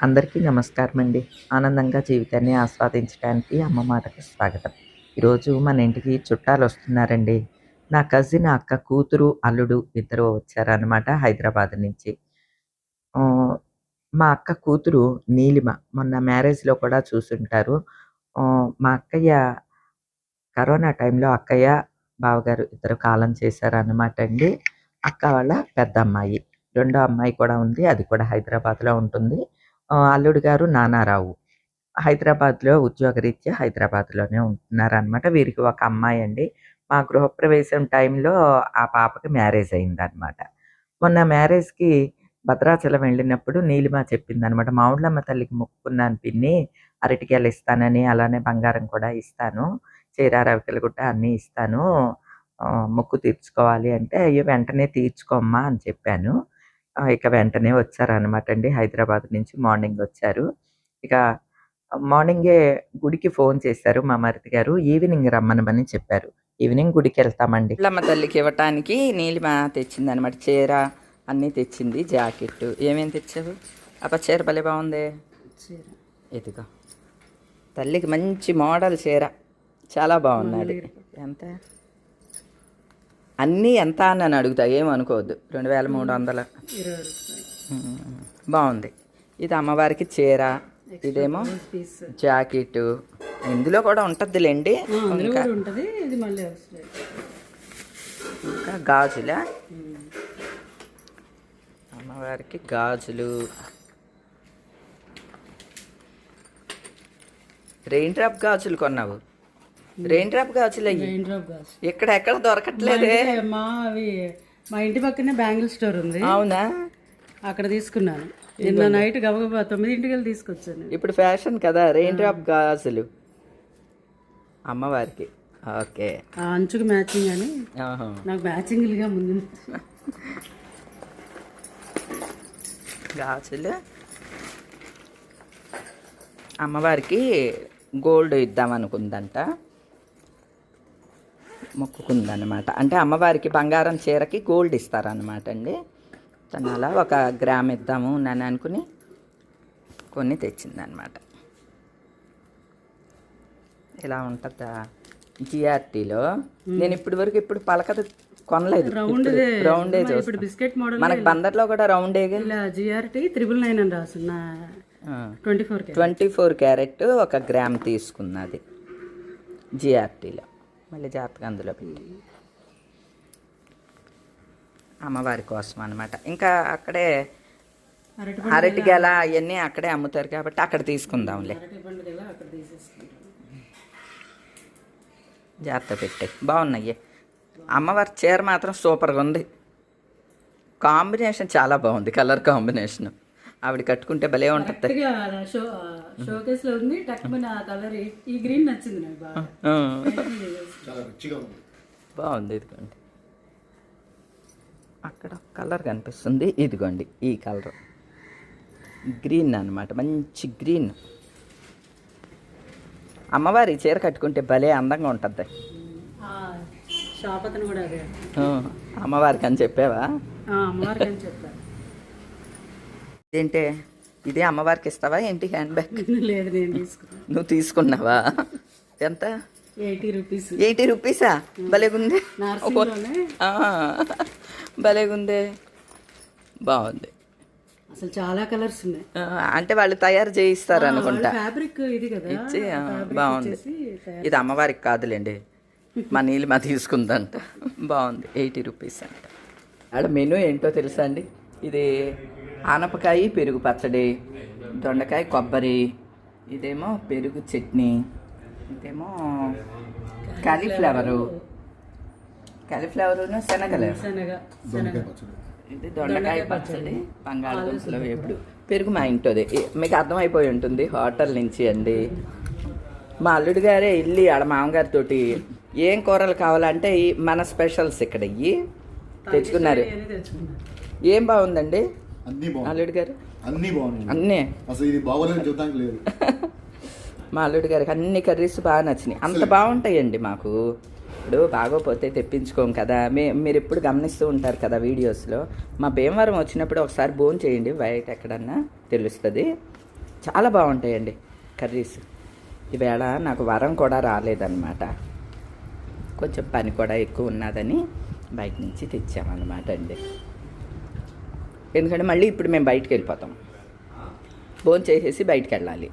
అందరికీ నమస్కారం అండి. ఆనందంగా జీవితాన్ని ఆస్వాదించడానికి అమ్మ మాటకు స్వాగతం. ఈరోజు మన ఇంటికి చుట్టాలొస్తున్నారండి. నా కజిన్ అక్క కూతురు, అల్లుడు ఇద్దరు వచ్చారనమాట హైదరాబాద్ నుంచి. ఆహ్, మా అక్క కూతురు నీలిమ. మొన్న మ్యారేజ్‌లో కూడా చూసుంటారు. మా అక్కయ్య కరోనా టైంలో అక్కయ్య, బావగారు ఇద్దరు కాలం చేశారనమాట అండి. అక్క వాళ్ళ పెద్దమ్మాయి. రెండో అమ్మాయి కూడా ఉంది. అది కూడా హైదరాబాద్‌లో ఉంటుంది. అల్లుడు గారు నానారావు. హైదరాబాద్‌లో ఉద్యోగరీత్యా హైదరాబాద్‌లోనే ఉంటున్నారనమాట. వీరికి ఒక అమ్మాయండి. మా గృహప్రవేశం టైంలో ఆ పాపకి మ్యారేజ్ అయిందనమాట. మొన్న మ్యారేజ్‌కి భద్రాచలం వెళ్ళినప్పుడు నీలిమ చెప్పిందనమాట. "మావుళ్ళమ్మ తల్లికి మొక్కుకున్నాను పిన్ని, అరటికాయలిస్తానని, అలానే బంగారం కూడా ఇస్తాను. చీర, రవికెల గుడ్డ అన్నీ ఇస్తాను. మొక్కు తీర్చుకోవాలి" అంటే, "అయ్యో! వెంటనే తీర్చుకోమ్మా" అని చెప్పాను. ఇక వెంటనే వచ్చారనమాట అండి. హైదరాబాద్ నుంచి మార్నింగొచ్చారు. ఇక మార్నింగే గుడికి ఫోను చేశారు మా మరిది గారు. ఈవినింగ్ రమ్మనమని చెప్పారు. ఈవినింగ్ గుడికెళ్తామండి. ఎల్లమ్మ తల్లికి ఇవ్వటానికి నీలిమ తెచ్చిందనమాట. చీర అన్నీ తెచ్చింది. జాకెట్టు. ఏమేం తెచ్చావు? అబ్బా! చీర భలే బావుందే. చీర ఇదిగో. తల్లికి మంచి మోడల్ చీర. చాలా బాగున్నది. ఎంత? అన్నీ ఎంత అని నన్ను అడుగుతా, ఏమనుకోవద్దు. 2300. బాగుంది. ఇది అమ్మవారికి చీర, ఇదేమో జాకెట్. ఇందులో కూడా ఉంటుందిలేండి. ఇంకా గాజులా? అమ్మవారికి గాజులు. రెయిన్ డ్రాప్ గాజులు కొన్నావు? రెయిన్ డ్రాప్ గాజులు అయ్యి ఎక్కడ దొరకట్లేదే. మా ఇంటి పక్కనే బ్యాంగిల్ స్టోర్ ఉంది. అవునా? అక్కడ తీసుకున్నాను. నిన్న నైట్ గబగబా 9ంటికి తీసుకొచ్చాను. ఇప్పుడు ఫ్యాషన్ కదా రెయిన్ డ్రాప్ గాజులు అమ్మవారికి. ఓకే. ఆ అంచుకు మ్యాచింగ్ అని నాకు మ్యాచింగ్లుగా ముందు గాజులు అమ్మవారికి గోల్డ్ ఇద్దామనుకుందంట, మొక్కుకుందనమాట. అంటే అమ్మవారికి బంగారం చీరకి గోల్డ్ ఇస్తారనమాట అండి. తను అలా 1 గ్రామ్ ఇద్దాము అని అనుకుని కొన్ని తెచ్చిందనమాట. ఇలా ఉంటుందా జిఆర్టీలో? నేను ఇప్పటి వరకు ఇప్పుడు పలకది కొనలేదు. రౌండే ఇప్పుడు బిస్కెట్ మోడల్. మనకి బందర్లో కూడా రౌండే. జిఆర్టీ 999 అని రాసున్నా. 24 క్యారెట్ 1 గ్రామ్ తీసుకున్నది జిఆర్టీలో. మళ్ళీ జాగ్రత్తగా అందులో పెట్టి అమ్మవారి కోసం అనమాట. ఇంకా అక్కడే అరటి గెల అవన్నీ అక్కడే అమ్ముతారు కాబట్టి అక్కడ తీసుకుందాంలే. జాగ్రత్త పెట్టే బాగున్నాయి. అమ్మవారి చీర మాత్రం సూపర్గా ఉంది. కాంబినేషన్ చాలా బాగుంది. కలర్ కాంబినేషన్ ఆవిడ కట్టుకుంటే భలే ఉంటుంది. బాగుంది. ఇదిగోండి అక్కడ కలర్ కనిపిస్తుంది. ఇదిగోండి ఈ కలర్ గ్రీన్ అనమాట. మంచి గ్రీన్. అమ్మవారి చీర కట్టుకుంటే భలే అందంగా ఉంటుంది. అమ్మవారికి అని చెప్పావా? ఏంటే ఇదే అమ్మవారికి ఇస్తావా ఏంటి? హ్యాండ్ బ్యాగ్ లేదు, నేను తీసుకున్నా. నువ్వు తీసుకున్నావా? ఎంత? 80 రూపీస్. 80 రూపీసా? భలేగుంది. భలేగుందే. బాగుంది. అసలు చాలా కలర్స్ ఉన్నాయి. అంటే వాళ్ళు తయారు చేయిస్తారు అనుకుంటా. ఫ్యాబ్రిక్ ఇది కదా ఇచ్చి. బాగుంది. ఇది అమ్మవారికి కాదులేండి, మా నీలిమ తీసుకుందంట. బాగుంది. 80 రూపీస్ అంట. ఆడ మెనూ ఏంటో తెలుసా అండి? ఇది ఆనపకాయ పెరుగు పచ్చడి, దొండకాయ కొబ్బరి, ఇదేమో పెరుగు చట్నీ, ఇదేమో కాలీఫ్లవరు శనగలు, ఇది దొండకాయ పచ్చడి, బంగాళదుంపల వేపుడు, పెరుగు మా ఇంటోది. మీకు అర్థమైపోయి ఉంటుంది హోటల్ నుంచి అండి. మా అల్లుడు గారే వెళ్ళి ఆడ మామగారితోటి ఏం కూరలు కావాలంటే మన స్పెషల్స్ ఇక్కడ ఇవి తెచ్చుకున్నారు. ఏం బాగుందండి అల్లుడు గారు? అన్నీ మా అల్లుడి గారికి అన్ని కర్రీస్ బాగా నచ్చినాయి. అంత బాగుంటాయండి మాకు. ఇప్పుడు బాగోపోతే తెప్పించుకోం కదా. మీరు ఎప్పుడు గమనిస్తూ ఉంటారు కదా వీడియోస్లో. మా భీమవరం వచ్చినప్పుడు ఒకసారి భోజనం చేయండి, బయట ఎక్కడన్నా తెలుస్తుంది. చాలా బాగుంటాయండి కర్రీస్. ఈవేళ నాకు వరం కూడా రాలేదన్నమాట, కొంచెం పని కూడా ఎక్కువ ఉన్నదని బయట నుంచి తెచ్చామన్నమాట అండి. ఎందుకంటే మళ్ళీ ఇప్పుడు మేము బయటికి వెళ్ళిపోతాం, భోజనం చేసేసి బయటికి వెళ్ళాలి,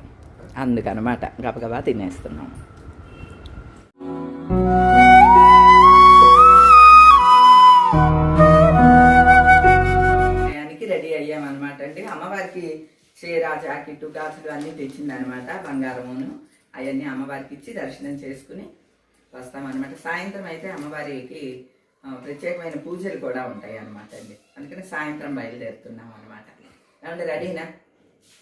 అందుకనమాట గబగబా తినేస్తున్నాం. రెడీ అయ్యామన్నమాట అండి. అమ్మవారికి చీర, జాకెట్టు, గాజులు అన్నీ తెచ్చిందనమాట, బంగారమును అవన్నీ అమ్మవారికి ఇచ్చి దర్శనం చేసుకుని వస్తామన్నమాట. సాయంత్రం అయితే అమ్మవారికి ప్రత్యేకమైన పూజలు కూడా ఉంటాయి అన్నమాట అండి, అందుకని సాయంత్రం బయలుదేరుతున్నాం అనమాట. ఏమంటే రెడీనా?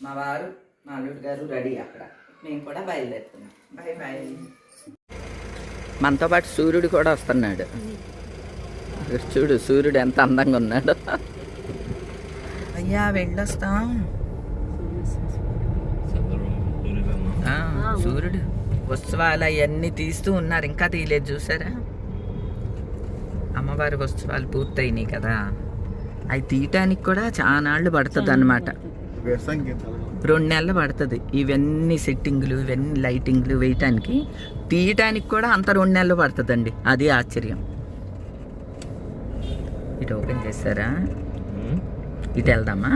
మా వారు, మా అల్లుడు గారు రెడీ, అక్కడ మేము కూడా బయలుదేరుతున్నాం. Bye bye. మనతో పాటు సూర్యుడు కూడా వస్తున్నాడు. చూడు సూర్యుడు ఎంత అందంగా ఉన్నాడు. అయ్యా వెళ్ళొస్తాం. సూర్యుడు ఉత్సవాలు అవన్నీ తీస్తూ ఉన్నారు, ఇంకా తీయలేదు చూసారా? అమ్మవారి ఉత్సవాలు పూర్తయినాయి కదా, అవి తీయటానికి కూడా చాలా నాళ్ళు పడుతుంది అన్నమాట. 2 నెలలు పడుతుంది ఇవన్నీ సెట్టింగులు, ఇవన్నీ లైటింగ్లు వేయటానికి. తీయటానికి కూడా అంత 2 నెలలు పడుతుందండి, అది ఆశ్చర్యం. ఇటు ఓపెన్ చేస్తారా? ఇటు వెళ్దామా?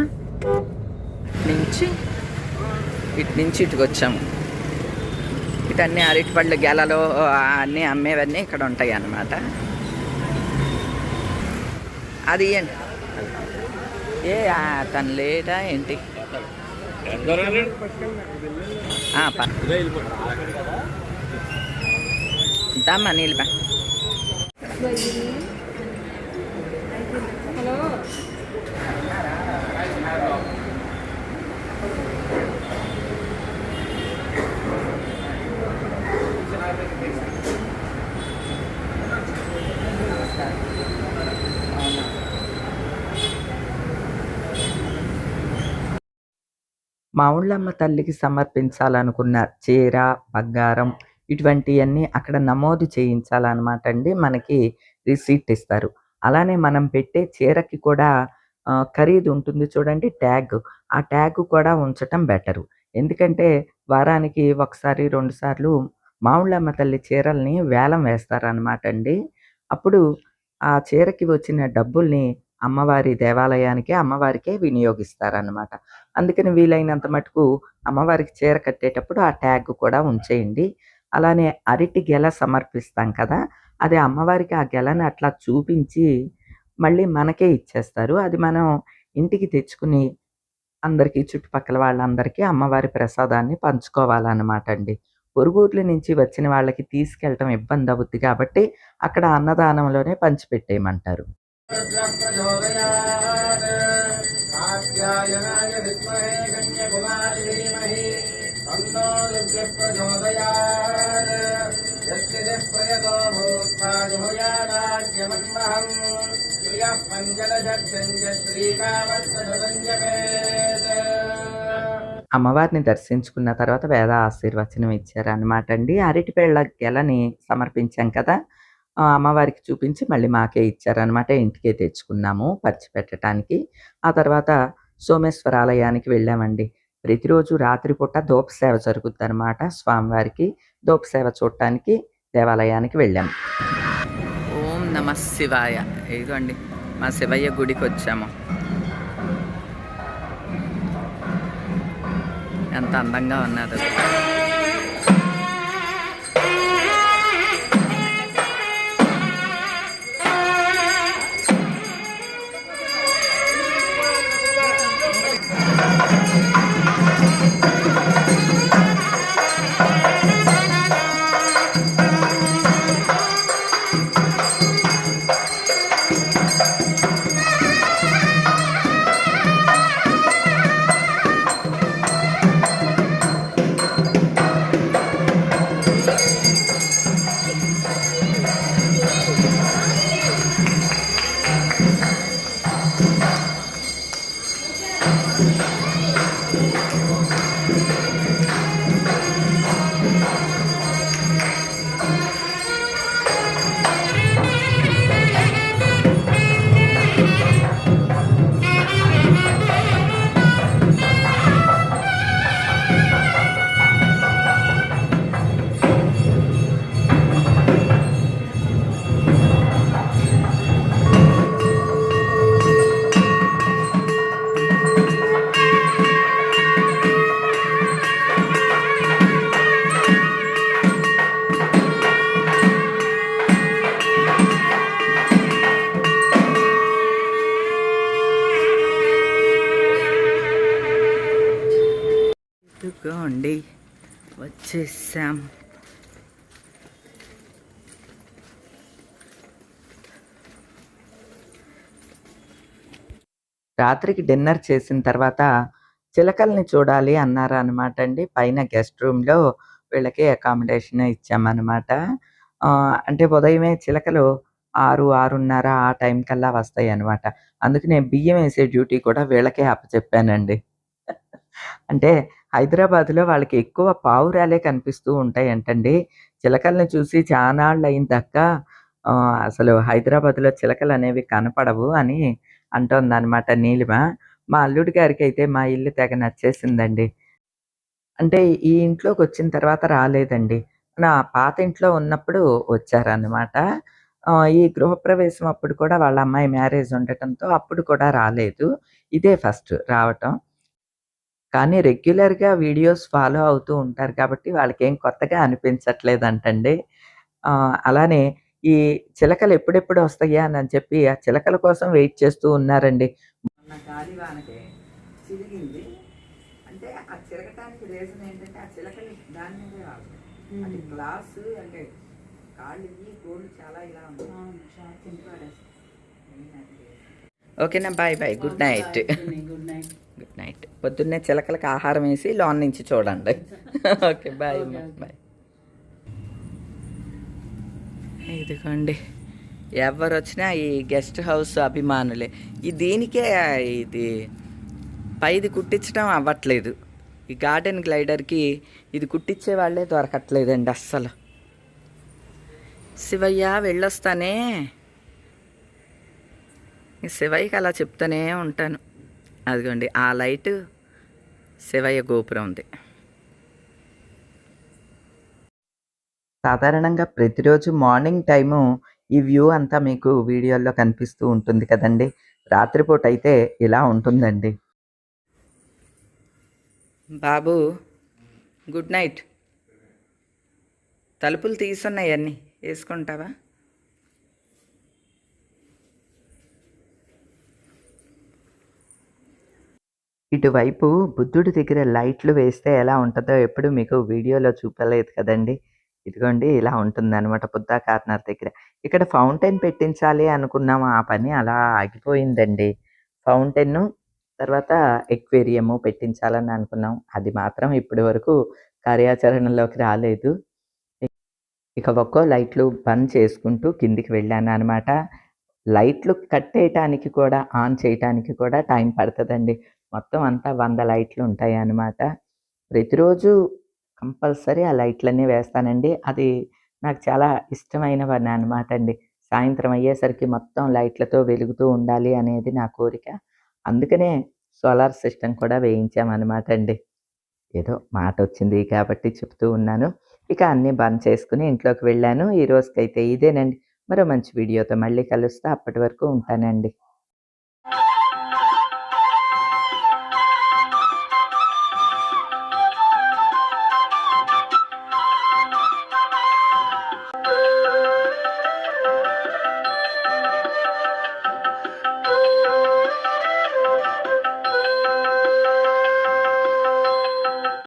ఇటు నుంచి ఇటుకు వచ్చాము. ఇటు అన్నీ అరటిపళ్ళు, గెలలు అన్నీ అమ్మేవన్నీ ఇక్కడ ఉంటాయి అన్నమాట. అది ఏంటి తను లేటా ఏంటి? ఇంతమ్మా నీళ్ళ మావుళ్ళమ్మ తల్లికి సమర్పించాలనుకున్న చీర, బంగారం ఇటువంటివన్నీ అక్కడ నమోదు చేయించాలన్నమాట అండి. మనకి రిసీట్ ఇస్తారు. అలానే మనం పెట్టే చీరకి కూడా ఖరీదు ఉంటుంది చూడండి, ట్యాగ్. ఆ ట్యాగ్ కూడా ఉంచటం బెటరు. ఎందుకంటే వారానికి 1 2 సార్లు మావుళ్ళమ్మ తల్లి చీరల్ని వేలం వేస్తారనమాట అండి. అప్పుడు ఆ చీరకి వచ్చిన డబ్బుల్ని అమ్మవారి దేవాలయానికి, అమ్మవారికే వినియోగిస్తారనమాట. అందుకని వీలైనంత మటుకు అమ్మవారికి చీర కట్టేటప్పుడు ఆ ట్యాగ్ కూడా ఉంచేయండి. అలానే అరటి గెల సమర్పిస్తాం కదా, అది అమ్మవారికి ఆ గెలని అట్లా చూపించి మళ్ళీ మనకే ఇచ్చేస్తారు. అది మనం ఇంటికి తెచ్చుకుని అందరికీ, చుట్టుపక్కల వాళ్ళందరికీ అమ్మవారి ప్రసాదాన్ని పంచుకోవాలన్నమాట అండి. పొరుగుర్ల నుంచి వచ్చిన వాళ్ళకి తీసుకెళ్ళటం ఇబ్బంది అవుద్ది కాబట్టి అక్కడ అన్నదానంలోనే పంచిపెట్టేయమంటారు. అమ్మవారిని దర్శించుకున్న తర్వాత వేద ఆశీర్వచనం ఇచ్చారనమాట అండి. అరటిపళ్ళ గెలని సమర్పించాం కదా, అమ్మవారికి చూపించి మళ్ళీ మాకే ఇచ్చారనమాట. ఇంటికే తెచ్చుకున్నాము పరిచిపెట్టడానికి. ఆ తర్వాత సోమేశ్వర ఆలయానికి వెళ్ళామండి. ప్రతిరోజు రాత్రిపూట దూపసేవ జరుగుద్దనమాట స్వామివారికి. దూపసేవ చూడటానికి దేవాలయానికి వెళ్ళాము. ఓం నమ శివాయ. ఇదిగోండి మా శివయ్య గుడికి వచ్చాము. ఎంత అందంగా ఉన్నదో. ఇదిగోండి వచ్చేసాం. రాత్రికి డిన్నర్ చేసిన తర్వాత చిలకల్ని చూడాలి అన్నారనమాట అండి. పైన గెస్ట్ రూమ్‌లో వీళ్ళకి అకామిడేషన్ ఇచ్చామనమాట. అంటే ఉదయమే చిలకలు 6, 6:30 ఆ టైం కల్లా వస్తాయనమాట. అందుకనే బియ్యం ఏసే డ్యూటీ కూడా వీళ్ళకే అప్పచెప్పానండి. అంటే హైదరాబాద్‌లో వాళ్ళకి ఎక్కువ పావురాలే కనిపిస్తూ ఉంటాయంటండి. చిలకల్ని చూసి చానాళ్ళయిందక్క అసలు హైదరాబాద్‌లో చిలకలనేవి కనపడవు అని అంటోందనమాట నీలిమ. మా అల్లుడి గారికైతే మా ఇల్లు తెగ నచ్చేసిందండి. అంటే ఈ ఇంట్లోకొచ్చిన తర్వాత రాలేదండి. నా పాత ఇంట్లో ఉన్నప్పుడు వచ్చారనమాట. ఈ గృహప్రవేశం అప్పుడు కూడా వాళ్ళ అమ్మాయి మ్యారేజ్ ఉండటంతో అప్పుడు కూడా రాలేదు. ఇదే ఫస్ట్ రావటం. కానీ రెగ్యులర్‌గా వీడియోస్ ఫాలో అవుతూ ఉంటారు కాబట్టి వాళ్ళకేం కొత్తగా అనిపించట్లేదంటండి. అలానే ఈ చిలకలు ఎప్పుడెప్పుడు వస్తాయా అని చెప్పి ఆ చిలకల కోసం వెయిట్ చేస్తూ ఉన్నారండి. మొన్న గాలివానకి చిరిగింది. అంటే ఆ చిరగటానికి రీజన్ ఏంటంటే ఆ చిలకలు దాని మీదే వాళ్తాయి. అది గ్లాసు అంటే కాళ్ళు ఇవి గోళ్ళు చాలా ఇలా ఉంటాయి. కింద పడేస్తాయి. ఓకేనా bye bye good night. Good night. Good night. పొద్దున్నే చిలకలకి ఆహారం వేసి లాన్ నుంచి చూడండి. Okay bye okay. బాయ్. ఇదిగోండి ఎవరు వచ్చినా ఈ గెస్ట్ హౌస్ అభిమానులే. దీనికే ఇది పైది కుట్టించడం అవ్వట్లేదు. ఈ గార్డెన్ గ్లైడర్కి ఇది కుట్టించే వాళ్ళే దొరకట్లేదండి అస్సలు. శివయ్య వెళ్ళొస్తానే. శివయ్యకి అలా చెప్తూనే ఉంటాను. అదిగోండి ఆ లైటు శివయ్య గోపురం ఉంది. సాధారణంగా ప్రతిరోజు మార్నింగ్ టైము ఈ వ్యూ అంతా మీకు వీడియోల్లో కనిపిస్తూ ఉంటుంది కదండి. రాత్రిపూట అయితే ఇలా ఉంటుందండి. బాబు గుడ్ నైట్. తలుపులు తీసున్నాయి అన్నీ వేసుకుంటావా? ఇటువైపు బుద్ధుడి దగ్గర లైట్లు వేస్తే ఎలా ఉంటుందో ఎప్పుడు మీకు వీడియోలో చూపలేదు కదండి. ఇదిగోండి ఇలా ఉంటుందనమాట బుద్ధ కార్నర్ దగ్గర. ఇక్కడ ఫౌంటైన్ పెట్టించాలి అనుకున్నాము. ఆ పని అలా ఆగిపోయిందండి. ఫౌంటైను తర్వాత ఎక్వేరియము పెట్టించాలని అనుకున్నాం. అది మాత్రం ఇప్పటి వరకు కార్యాచరణలోకి రాలేదు. ఇక ఒక్కో లైట్లు బంద్ చేసుకుంటూ కిందికి వెళ్ళాననమాట. లైట్లు కట్టేయటానికి కూడా, ఆన్ చేయటానికి కూడా టైం పడతదండి. మొత్తం అంతా 100 లైట్లు ఉంటాయనమాట. ప్రతిరోజు కంపల్సరీ ఆ లైట్లన్నీ వేస్తానండి. అది నాకు చాలా ఇష్టమైనవని అనమాట అండి. సాయంత్రం అయ్యేసరికి మొత్తం లైట్లతో వెలుగుతూ ఉండాలి అనేది నా కోరిక. అందుకనే సోలార్ సిస్టమ్ కూడా వేయించామనమాట అండి. ఏదో మాటొచ్చింది కాబట్టి చెప్తూ ఉన్నాను. ఇక అన్నీ బంద్ చేసుకొని ఇంట్లోకి వెళ్ళాను. ఈ రోజుకైతే ఇదేనండి. మరో మంచి వీడియోతో మళ్ళీ కలుస్తా. అప్పటి వరకు ఉంటానండి.